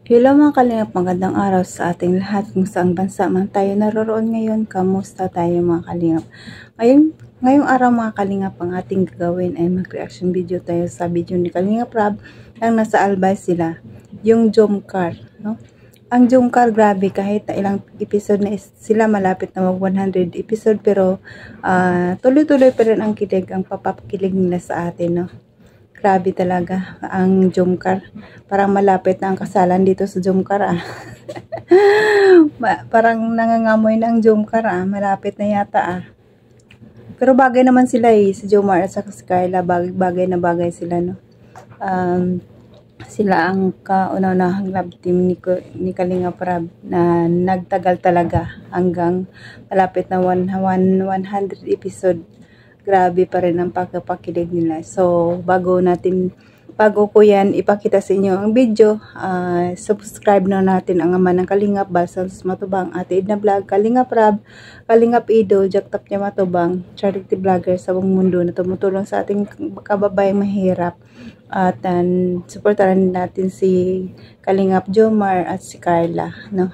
Hello mga kalingap, magandang araw sa ating lahat kung saang bansa man tayo naroroon ngayon. Kamusta tayo mga kalingap? Ngayong araw mga kalingap, ang ating gagawin ay mag-reaction video tayo sa video ni Kalingap Rab nang nasa Albay sila, yung Jomcar, no? Ang Jomcar, grabe, kahit ilang episode na sila, malapit na mag 100 episode, pero tuloy-tuloy pa rin ang kilig, ang papakilig nila sa atin, no? Grabe talaga ang Jomcar. Parang malapit na ang kasalan dito sa Jomcar, ah. Parang nangangamoy na ang Jomcar, ah. Malapit na yata, ah. Pero bagay naman sila si Jomar at saka si Carla. Bagay na bagay sila, no. Sila ang kauna-unahang love team ni Kalingap Rab na nagtagal talaga hanggang malapit na 100 episode. Grabe pa rin ang pagpapakilig nila. So, bago ko yan ipakita sa inyo ang video, subscribe na natin ang ama ng Kalingap, Balsams Matubang, Ate Edna Vlog, Kalingap Rab, Kalingap Ido, Jaktap niya Matubang, charity vlogger sa buong mundo na tumutulong sa ating kababayang mahirap. At supportaran natin si Kalingap Jomar at si Carla, no?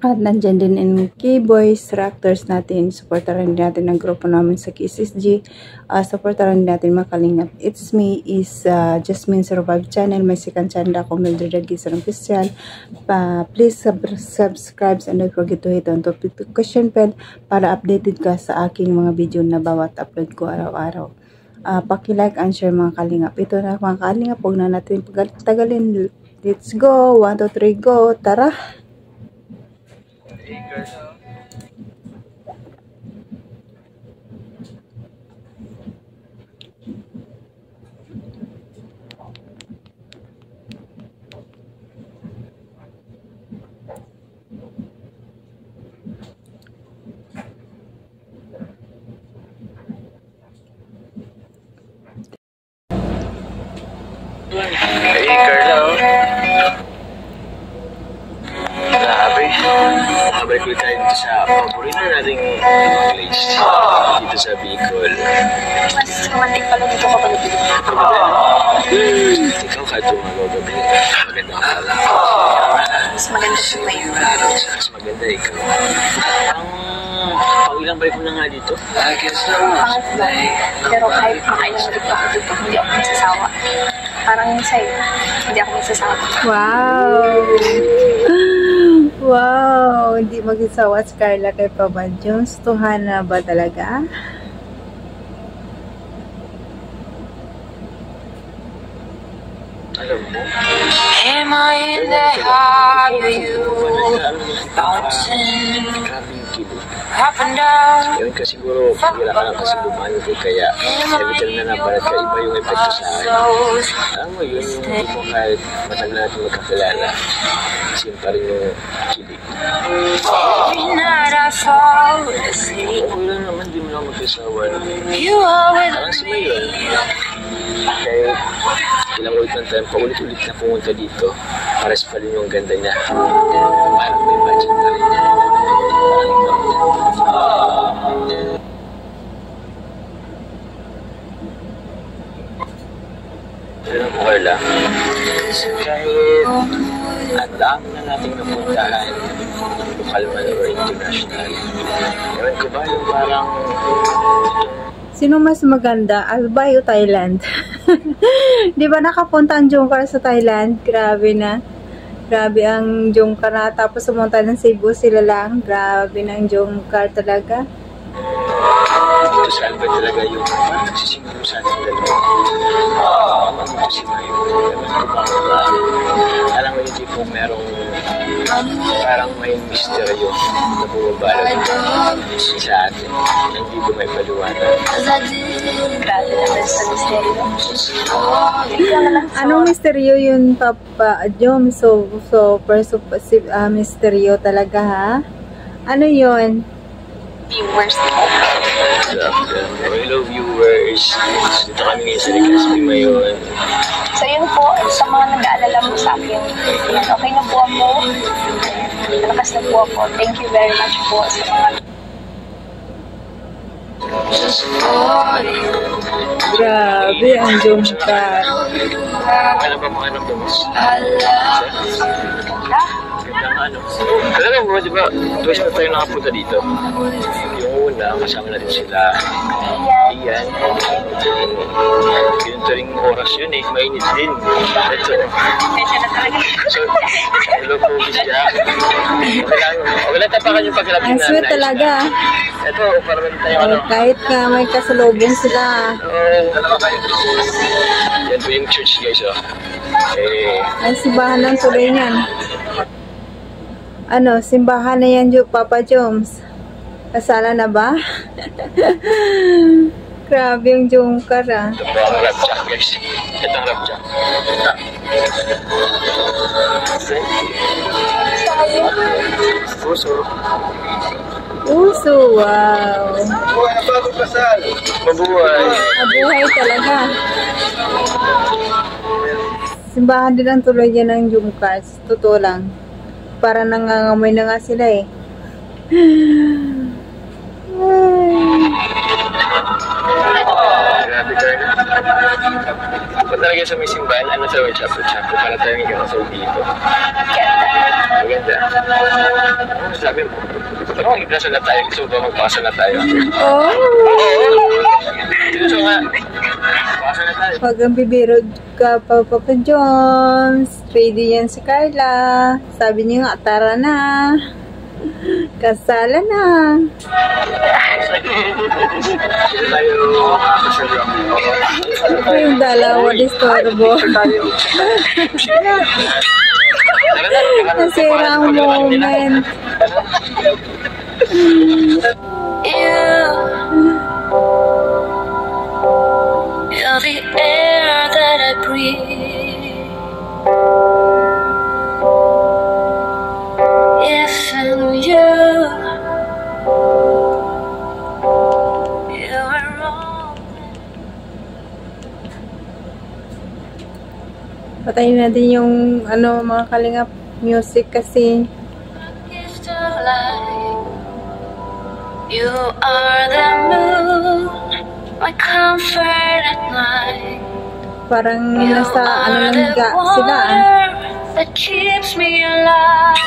At nandyan din in K-Boys, Reactors natin. Supportaran din natin ang grupo namin sa KSSG. Supportaran din natin mga Kalingap. It's me is Jasmine Survive Channel. May second channel ako, Mildred Aguizar Official. Please subscribe and don't forget to hit on notification bell para updated ka sa aking mga video na bawat upload ko araw-araw. Paki-like and share mga Kalingap. Ito na mga Kalingap, huwag na natin pagtagalin. Let's go! 1, 2, 3, go! Tara! Hey, Carla, oh. Grabe. Makabalik ulit tayo dito sa paborito nating place dito sa Bicol. Mas romantic pala dito kapag dito. Ikaw ka ito magabi. Maganda ka pala. Mas maganda siya ngayon. Mas maganda ikaw. Pang ilang balik mo na nga dito? Pangatlo. Pero kahit makailang dito ako dito, hindi ako nagsasawa. Parang sa'yo, hindi ako nagsasawa. Wow! Wow! Hindi mag-isawa si Carla kay Papa Jones. Tuhana ba talaga? Alam mo? Am I in the heart of you? Bouncing Grabe yung kilig. up and down. Yun kasi siguro, wala ka lang kasi lumayo ko kaya every time na nabalat ka, iba yung epekto sa akin. Alam mo, yun yung hindi mo kahit matagal natin magkakilala. Kasi yun pa rin yung kilig. Every night I fall asleep. Okay lang naman, di mo lang magkasawa. You are with Parang si Mayon. Kaya ilang ulit ng time, paulit-ulit na pumunta dito. Pares pa rin yung ganda niya. Parang may magic pa rin. Parang ikaw. Pero po, Carla, kahit ang dami na nating napuntahan, lokal man or international, ewan ko ba yung parang Sino mas maganda? Albay o Thailand? Di ba nakapunta ang Jomcar sa Thailand? Grabe na. Grabe ang Jomcar na. Tapos sumunta ng Cebu sila lang. Grabe na ang Jomcar talaga. dito sa Albay talaga yung parang nagsisinggo sa ating dalawa. Dito si Mayo. Ewan ko ba alam mo hindi po merong parang may misteryo na bumabalot sa atin na hindi ko may paliwanag. Grabe naman sa misteryo. Anong misteryo yun, Papa Jom? Super misteryo talaga, ha? Ano yun? Viewers. Hello viewers. Dito kami ngayon sa Legazpi Mayon. So yun po, sa mga nag-aalala mo sa akin, yan, okay na po ako. Malakas na po ako. Thank you very much po sa mga just for you. Grabe, ang jumkat. Alam ba mga anong tumas? I love Gandang ano. Alam mo, di ba, twice na tayo nakapunta dito. Yung una, kasama na rin sila. Iyan. Ganito ring oras yun eh. Mainit din. That's all. So, hello po, Bisya. Wala tapakan yung pagkalapit Ang sweet talaga. Ito, parang tayo ano. Kahit nga may kasalubong sila. Yan po yung church guys, oh. Ang simbahan ng tuloy niyan. Ano, simbahan na yan, Papa Joms. Kasala na ba? Grabe yung jungkar ah. Ito po ang rapjack guys. Ito ang rapjack. Puso. Puso, wow. Mabuhay. Mabuhay talaga. Simbahan din ang tuloy yan ng jungkars. Totoo lang. Para nangangamoy na nga sila eh. Grabe talaga. Kung talaga sa may simbahan, ano sa may chapel-chapel para tayo may kasal dito. Maganda. Ano sabi mo? Pero mag-dasal na tayo. Gusto ba magpasal na tayo? Oh! Gusto nga. Pasal na tayo. Pag ang bibiro ka pa, Papa Jones. Ready yan si Carla. Sabi niya nga, tara na. Kasala na. Gusto tayo kasal lang. Ito yung dalawa disturbo. Nasira ang moment. You're the air that I breathe. If and you were wrong. Patayin natin yung ano, mga kalingap music kasi Gift of life. You are the moon, my comfort at night. parang You nasa ano are lang the sila ah. water that keeps me alive.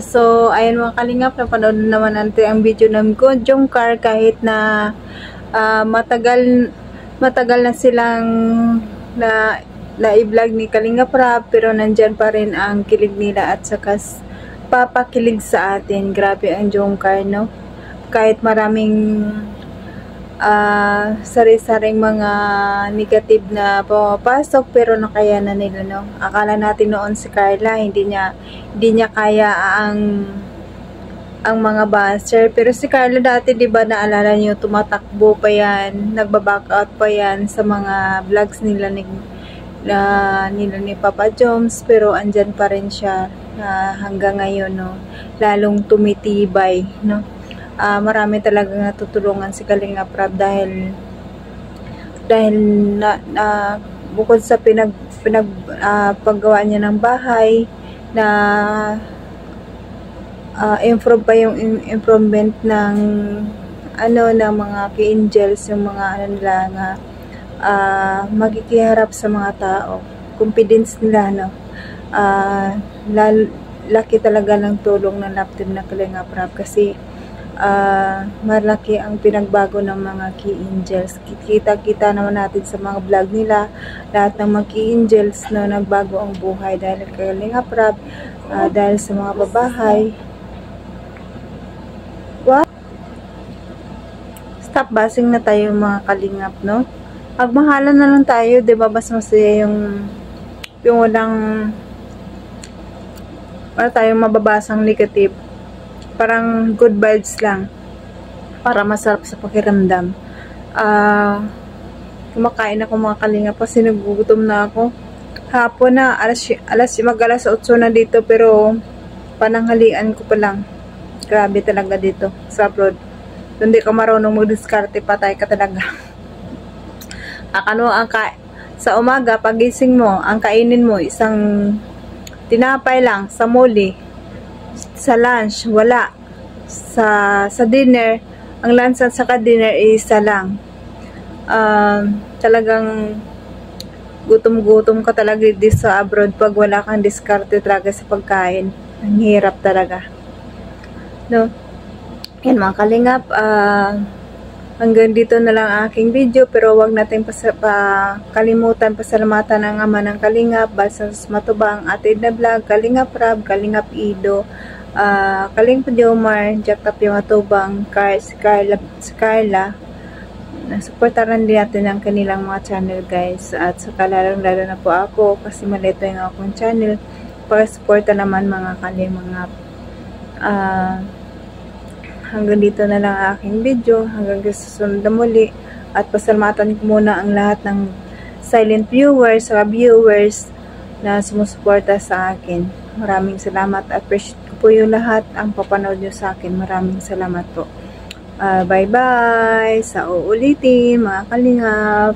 So, ayun mga kalingap, napanood naman natin ang video ng Jungkar kahit na matagal na silang na-i-vlog ni Kalingap Rap, pero nandyan pa rin ang kilig nila at saka papakilig sa atin. Grabe ang Jungkar, no? Kahit maraming sari-saring mga negative na pumapasok, pero nakayanan nila, no? Akala natin noon si Carla hindi niya kaya ang mga basher, pero si Carla dati, di ba, naalala niyo, tumatakbo pa yan, nagba-backout pa yan sa mga vlogs nila ni Papa Joms, pero andyan pa rin siya hanggang ngayon, no? Lalong tumitibay, no? Marami talagang natutulungan si Kalingap Rap dahil bukod sa paggawa niya ng bahay na improve pa yung improvement ng ng mga key-angels, yung mga nila nga magkikiharap sa mga tao, confidence nila, no? Laki talaga ng tulong ng lap team na Kalingap Rap kasi malaki ang pinagbago ng mga key angels. Kita naman natin sa mga vlog nila, lahat ng mga key angels na nagbago ang buhay dahil kay Kalingap Rap, dahil sa mga babahay. Wow! Stop basing na tayo mga kalingap, no? Magmahalan na lang tayo, di ba? Mas masaya yung walang para tayong mababasang negative. Parang good vibes lang para masarap sa pakiramdam. Kumakain ako mga kalingap kasi nagugutom na ako. Hapon na, alas 8 na dito, pero pananghalian ko pa lang. Grabe talaga dito sa abroad. Hindi ka marunong mag-diskarte, patay ka talaga. Sa umaga, pagising mo, ang kainin mo, isang tinapay lang sa muli. Sa lunch, wala. sa dinner, ang lunch at saka dinner isa lang. Talagang gutom-gutom ka talaga dito sa abroad pag wala kang diskarte talaga sa pagkain. Ang hirap talaga. No? Yan mga kalingap, hanggang dito na lang aking video, pero wag natin kalimutan pasalamatan ang ama ng Kalingap, Balsas Matubang, Atid na Vlog, Kalingap Rab, Kalingap Ido, Kalingap Jomar, Jack Tapio Matubang, Carla. Supportaran din natin ang kanilang mga channel guys, at saka lalo na po ako kasi malito yung akong channel para supporta naman mga Kalingap. Hanggang dito na lang aking video, hanggang sa susunod na muli, at pasalamatan ko muna ang lahat ng silent viewers, viewers na sumusuporta sa akin. Maraming salamat, appreciate ko po yung lahat ang papanood nyo sa akin. Maraming salamat po. Bye bye, sa uulitin mga Kalingap.